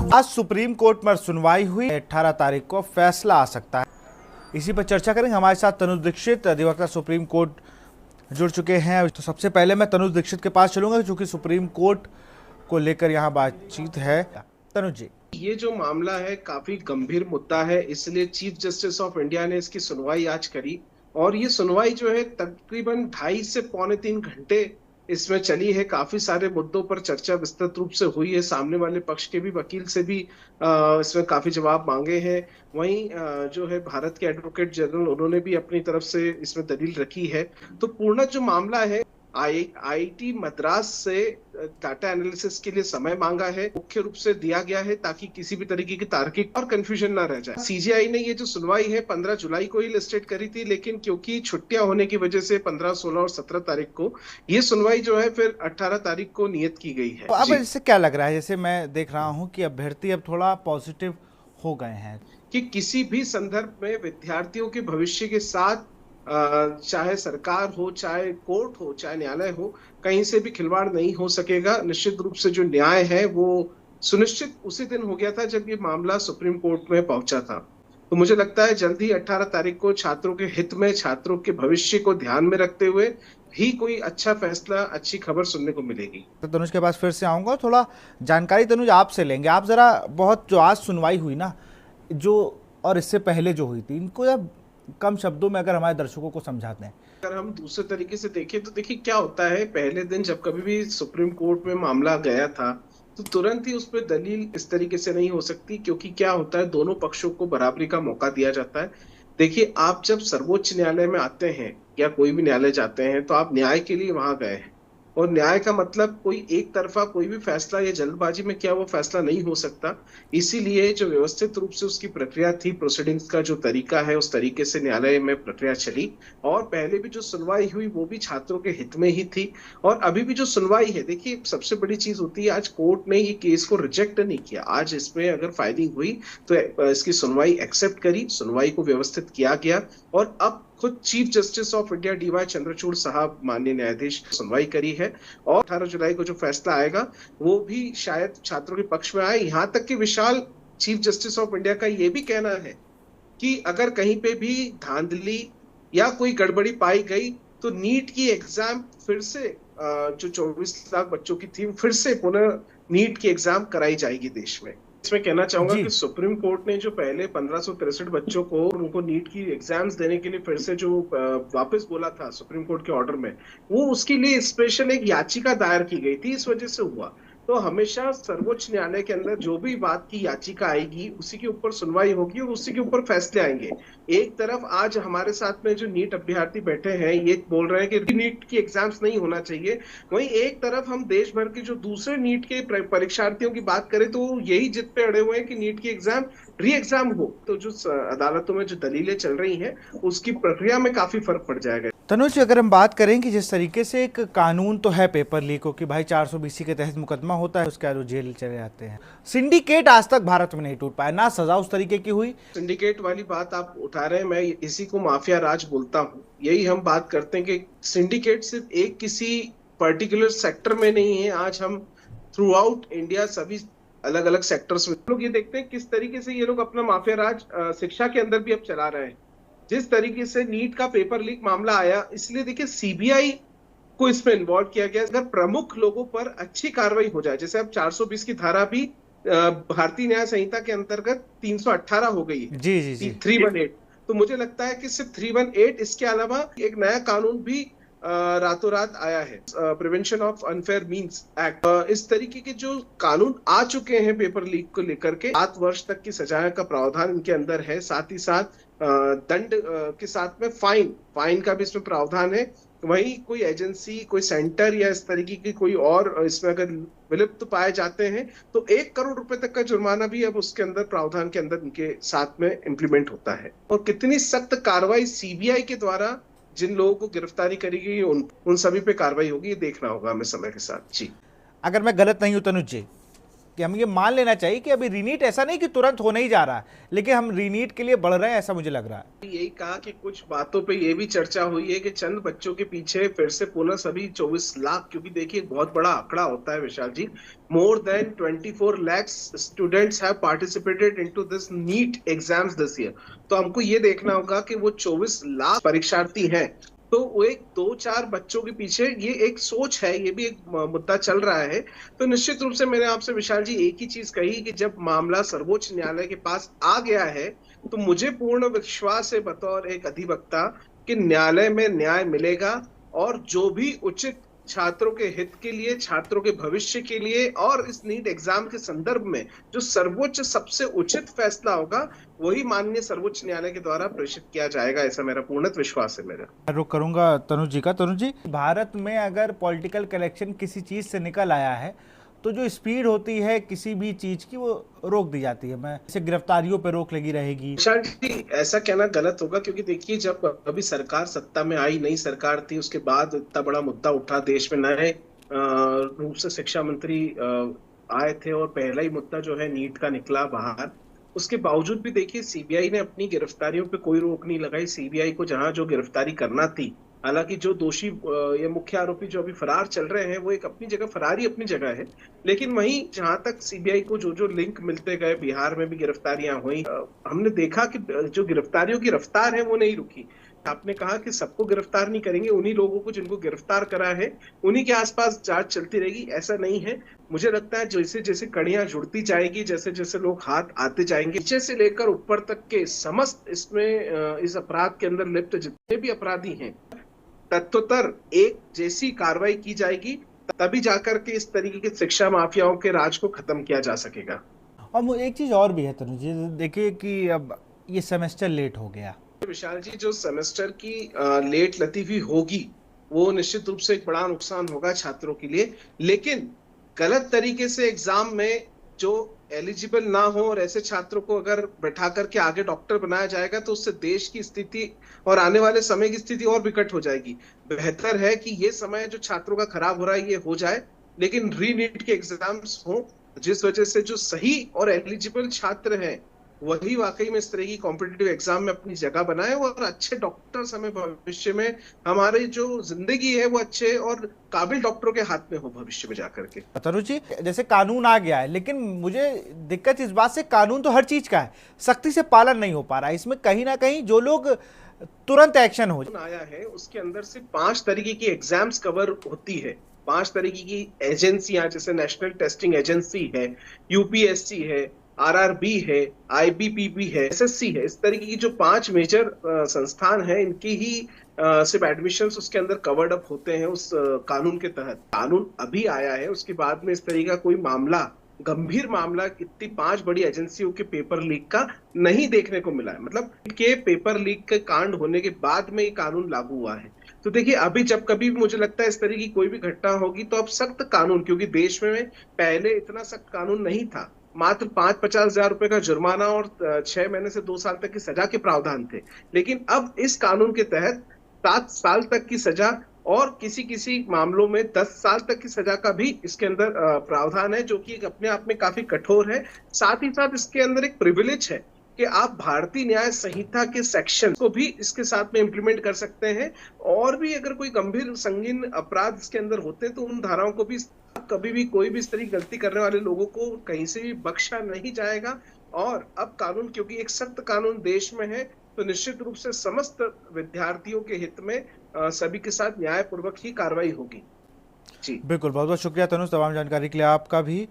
आज supreme court में सुनवाई हुई, 18 तारीख को फैसला आ सकता है। इसी पर चर्चा करेंगे। हमारे साथ तनुज दीक्षित, अधिवक्ता सुप्रीम कोर्ट, जुड़ चुके हैं। तो सबसे पहले मैं तनुज दीक्षित के पास चलूंगा क्योंकि सुप्रीम कोर्ट को लेकर यहाँ बातचीत है। तनुज जी, ये जो मामला है काफी गंभीर मुद्दा है, इसलिए चीफ जस्टिस ऑफ इंडिया ने इसकी सुनवाई आज करी। और ये सुनवाई जो है तकरीबन 2.5 से पौने 3 घंटे इसमें चली है। काफी सारे मुद्दों पर चर्चा विस्तृत रूप से हुई है। सामने वाले पक्ष के भी वकील से भी इसमें काफी जवाब मांगे हैं। वहीं जो है भारत के एडवोकेट जनरल, उन्होंने भी अपनी तरफ से इसमें दलील रखी है। तो पूर्ण जो मामला है, आईआईटी मद्रास से डाटा एनालिसिस के लिए समय मांगा है, मुख्य रूप से दिया गया है ताकि किसी भी तरीके की तार्किक और कंफ्यूजन ना रह जाए। सीजीआई ने ये जो सुनवाई है 15 जुलाई को ही लिस्टेड करी थी, लेकिन क्योंकि छुट्टियां होने की वजह से 15, 16 और 17 तारीख को ये सुनवाई जो है फिर 18 तारीख को नियत की गई है। तो अब इससे क्या लग रहा है? जैसे मैं देख रहा हूँ कि अभ्यर्थी अब थोड़ा पॉजिटिव हो गए हैं कि किसी भी संदर्भ में विद्यार्थियों के भविष्य के साथ चाहे सरकार हो, चाहे कोर्ट हो, चाहे न्यायालय हो, कहीं से भी खिलवाड़ नहीं हो सकेगा। निश्चित रूप से जो न्याय है वो सुनिश्चित उसी दिन हो गया था जब ये मामला सुप्रीम कोर्ट में पहुंचा था। तो मुझे लगता है जल्द ही 18 तारीख को छात्रों के हित में, छात्रों के भविष्य को ध्यान में रखते हुए भी कोई अच्छा फैसला, अच्छी खबर सुनने को मिलेगी। तो तनुज के पास फिर से आऊंगा, थोड़ा जानकारी तनुज आपसे लेंगे। आप जरा बहुत जो आज सुनवाई हुई ना, जो और इससे पहले जो हुई थी, इनको जब कम शब्दों में अगर हमारे दर्शकों को समझाते हैं। अगर हम दूसरे तरीके से देखें तो देखिए क्या होता है, पहले दिन जब कभी भी सुप्रीम कोर्ट में मामला गया था तो तुरंत ही उस पर दलील इस तरीके से नहीं हो सकती, क्योंकि क्या होता है, दोनों पक्षों को बराबरी का मौका दिया जाता है। देखिए, आप जब सर्वोच्च न्यायालय में आते हैं या कोई भी न्यायालय जाते हैं तो आप न्याय के लिए वहां गए हैं, और न्याय का मतलब कोई एक तरफा कोई भी फैसला या जल्दबाजी में क्या वो फैसला नहीं हो सकता। इसीलिए जो व्यवस्थित रूप से उसकी प्रक्रिया थी, प्रोसीडिंग्स का जो तरीका है, उस तरीके से न्यायालय में प्रक्रिया चली। और पहले भी जो सुनवाई हुई वो भी छात्रों के हित में ही थी, और अभी भी जो सुनवाई है, देखिए सबसे बड़ी चीज होती है, आज कोर्ट ने ये केस को रिजेक्ट नहीं किया। आज इसमें अगर फाइलिंग हुई तो इसकी सुनवाई एक्सेप्ट करी, सुनवाई को व्यवस्थित किया गया, और अब खुद chief justice of India DY Chandrachud साहब, माननीय न्यायाधीश, सुनवाई करी है। और 18 जुलाई को जो फैसला आएगा वो भी शायद छात्रों के पक्ष में आए। यहां तक कि विशाल, चीफ जस्टिस ऑफ इंडिया का ये भी कहना है कि अगर कहीं पे भी धांधली या कोई गड़बड़ी पाई गई तो नीट की एग्जाम फिर से, जो 24 लाख बच्चों की थी, फिर से पुनः नीट की एग्जाम कराई जाएगी देश में। इसमें कहना चाहूंगा कि सुप्रीम कोर्ट ने जो पहले 1563 बच्चों को उनको नीट की एग्जाम्स देने के लिए फिर से जो वापस बोला था सुप्रीम कोर्ट के ऑर्डर में, वो उसके लिए स्पेशल एक याचिका दायर की गई थी, इस वजह से हुआ। तो हमेशा सर्वोच्च न्यायालय के अंदर जो भी बात की याचिका आएगी उसी के ऊपर सुनवाई होगी और उसी के ऊपर फैसले आएंगे। एक तरफ आज हमारे साथ में जो नीट अभ्यर्थी बैठे हैं ये बोल रहे हैं कि नीट की एग्जाम्स नहीं होना चाहिए, वहीं एक तरफ हम देश भर के जो दूसरे नीट के परीक्षार्थियों की बात करें तो यही जिद पे अड़े हुए हैं कि नीट की एग्जाम री एग्जाम हो। तो जो अदालतों में जो दलीलें चल रही हैं उसकी प्रक्रिया में काफी फर्क पड़ जाएगा। तनुज, अगर हम बात करें कि जिस तरीके से एक कानून तो है पेपर लीक हो कि भाई 420 के तहत मुकदमा होता है, उसके बाद जेल चले जाते हैं। सिंडिकेट आज तक भारत में नहीं टूट पाया, ना सजा उस तरीके की हुई। सिंडिकेट वाली बात आप उठा रहे हैं, मैं इसी को माफिया राज बोलता हूँ। यही हम बात करते हैं कि सिंडिकेट सिर्फ एक किसी पर्टिकुलर सेक्टर में नहीं है। आज हम थ्रू आउट इंडिया सभी अलग अलग सेक्टर्स में लोग ये देखते हैं किस तरीके से ये लोग अपना माफिया राज शिक्षा के अंदर भी अब चला रहे हैं। जिस तरीके से नीट का पेपर लीक मामला आया, इसलिए देखिए सीबीआई को इसमें इन्वॉल्व किया गया। अगर प्रमुख लोगों पर अच्छी कार्रवाई हो जाए, जैसे अब 420 की धारा भी भारतीय न्याय संहिता के अंतर्गत 318 हो गई है, जी जी जी 318। तो मुझे लगता है कि सिर्फ 318, इसके अलावा एक नया कानून भी रातों रात आया है, prevention of unfair means act. इस तरीके के जो कानून आ चुके हैं पेपर लीक को लेकर के, 7 वर्ष तक की सजा का प्रावधान इनके अंदर है। साथ ही साथ दंड के साथ में फाइन का भी इसमें प्रावधान है। वहीं कोई एजेंसी, कोई सेंटर या इस तरीके की कोई और इसमें अगर विलुप्त पाए जाते हैं तो 1 करोड़ रुपए तक का जुर्माना भी अब उसके अंदर प्रावधान के अंदर इनके साथ में इम्प्लीमेंट होता है। और कितनी सख्त कार्रवाई सीबीआई के द्वारा जिन लोगों को गिरफ्तारी करी गई उन सभी पे कार्रवाई होगी, ये देखना होगा हमें समय के साथ। जी, अगर मैं गलत नहीं हूं तनुज जी, कि हमें ये मान लेना चाहिए कि अभी रीनीट ऐसा नहीं कि तुरंत होने ही जा रहा है, लेकिन हम रीनीट के लिए बढ़ रहे हैं, ऐसा मुझे लग रहा है। यही कहा कि कुछ बातों पे ये भी चर्चा हुई है कि चंद बच्चों के पीछे फिर से पुनः सभी 24 लाख, क्योंकि देखिए बहुत बड़ा आंकड़ा होता है Vishal ji, more than 24 lakhs students have participated into this NEET exams this year. तो हमको ये देखना होगा कि वो 24 लाख परीक्षार्थी हैं, तो वो एक दो चार बच्चों के पीछे ये एक सोच है, ये भी एक मुद्दा चल रहा है। तो निश्चित रूप से मैंने आपसे विशाल जी एक ही चीज कही कि जब मामला सर्वोच्च न्यायालय के पास आ गया है तो मुझे पूर्ण विश्वास है बतौर एक अधिवक्ता कि न्यायालय में न्याय मिलेगा, और जो भी उचित छात्रों के हित के लिए, छात्रों के भविष्य के लिए और इस नीट एग्जाम के संदर्भ में जो सर्वोच्च सबसे उचित फैसला होगा वही माननीय सर्वोच्च न्यायालय के द्वारा प्रेषित किया जाएगा, ऐसा मेरा पूर्ण विश्वास है। मेरा रुक करूंगा तनुज जी का। तनुज जी, भारत में अगर पॉलिटिकल कलेक्शन किसी चीज से निकल आया है तो जो स्पीड होती है किसी भी चीज की वो रोक दी जाती है। मैं जैसे गिरफ्तारियों पे रोक लगी रहेगी। विशाल जी ऐसा कहना गलत होगा, क्योंकि देखिए जब अभी सरकार सत्ता में आई, नई सरकार थी, उसके बाद इतना बड़ा मुद्दा उठा, देश में नए रूप से शिक्षा मंत्री आए थे और पहला ही मुद्दा जो है नीट का निकला बाहर। उसके बावजूद भी देखिए सीबीआई ने अपनी गिरफ्तारियों पे कोई रोक नहीं लगाई। सीबीआई को जहां जो गिरफ्तारी करना थी, हालांकि जो दोषी ये मुख्य आरोपी जो अभी फरार चल रहे हैं वो एक अपनी जगह, फरारी अपनी जगह है, लेकिन वहीं जहां तक सीबीआई को जो जो लिंक मिलते गए, बिहार में भी गिरफ्तारियां हुई, हमने देखा कि जो गिरफ्तारियों की रफ्तार है वो नहीं रुकी। आपने कहा कि सबको गिरफ्तार नहीं करेंगे, उन्हीं लोगों को जिनको गिरफ्तार करा है उन्हीं के आसपास जांच चलती रहेगी, ऐसा नहीं है। मुझे लगता है जैसे जैसे कड़ियां जुड़ती जाएगी, जैसे जैसे लोग हाथ आते जाएंगे, नीचे से लेकर ऊपर तक के समस्त इसमें इस अपराध के अंदर लिप्त जितने भी अपराधी हैं, तत्वतर एक जैसी कार्रवाई की जाएगी, तभी जाकर के इस तरीके के शिक्षा माफियाओं के राज को खत्म किया जा सकेगा। और एक चीज और भी है तनुज जी, देखिए कि अब ये सेमेस्टर लेट हो गया। विशाल जी जो सेमेस्टर की लेट लतीफी होगी वो निश्चित रूप से एक बड़ा नुकसान होगा छात्रों के लिए, लेकिन गलत तरीके से एग्जाम में जो एलिजिबल ना हो और ऐसे छात्रों को अगर बैठा करके आगे डॉक्टर बनाया जाएगा तो उससे देश की स्थिति और आने वाले समय की स्थिति और विकट हो जाएगी। बेहतर है कि ये समय जो छात्रों का खराब हो रहा है ये हो जाए, लेकिन री नीट के एग्जाम्स हो, जिस वजह से जो सही और एलिजिबल छात्र हैं वही वाकई में इस तरह की कॉम्पिटिटिव एग्जाम में अपनी जगह बनाए और अच्छे डॉक्टर्स हमें भविष्य में, हमारी जो जिंदगी है वो अच्छे और काबिल डॉक्टरों के हाथ में हो भविष्य में जाकर के। तनुज जी, जैसे कानून आ गया है, लेकिन मुझे दिक्कत इस बात से, कानून तो हर चीज का है, सख्ती से पालन नहीं हो पा रहा है। इसमें कहीं ना कहीं जो लोग तुरंत एक्शन हो आया है उसके अंदर से 5 तरीके की एग्जाम्स कवर होती है, 5 तरीके की एजेंसियां, जैसे नेशनल टेस्टिंग एजेंसी है, यूपीएससी है, आरआरबी है, आईबीपीबी है, एसएससी है, इस तरीके की जो 5 मेजर संस्थान है, इनकी ही सिर्फ एडमिशंस उसके अंदर कवर्ड अप होते हैं उस कानून के तहत। कानून अभी आया है, उसके बाद में इस तरीके का कोई मामला, गंभीर मामला इतनी 5 बड़ी एजेंसियों के पेपर लीक का नहीं देखने को मिला है। मतलब के पेपर लीक के कांड होने के बाद में ये कानून लागू हुआ है। तो देखिए अभी जब कभी भी मुझे लगता है इस तरह की कोई भी घटना होगी तो अब सख्त कानून, क्योंकि देश में पहले इतना सख्त कानून नहीं था, मात्र 5-50 हजार रुपए का जुर्माना और 6 महीने से 2 साल तक की सजा के प्रावधान थे, लेकिन अब इस कानून के तहत 7 साल तक की सजा और किसी किसी मामलों में 10 साल तक की सजा का भी इसके अंदर प्रावधान है, जो कि अपने आप में काफी कठोर है। साथ ही साथ इसके अंदर एक प्रिविलेज है कि आप भारतीय न्याय संहिता के सेक्शन को भी इसके साथ में इंप्लीमेंट कर सकते हैं, और भी अगर कोई गंभीर संगीन अपराध इसके अंदर होते हैं तो उन धाराओं को भी, कभी भी कोई भी इस तरह की गलती करने वाले लोगों को कहीं से भी बख्शा नहीं जाएगा। और अब कानून, क्योंकि एक सख्त कानून देश में है, तो निश्चित रूप से समस्त विद्यार्थियों के हित में सभी के साथ न्यायपूर्वक ही कार्रवाई होगी। जी बिल्कुल, बहुत बहुत शुक्रिया तनुज, तमाम जानकारी के लिए आपका भी।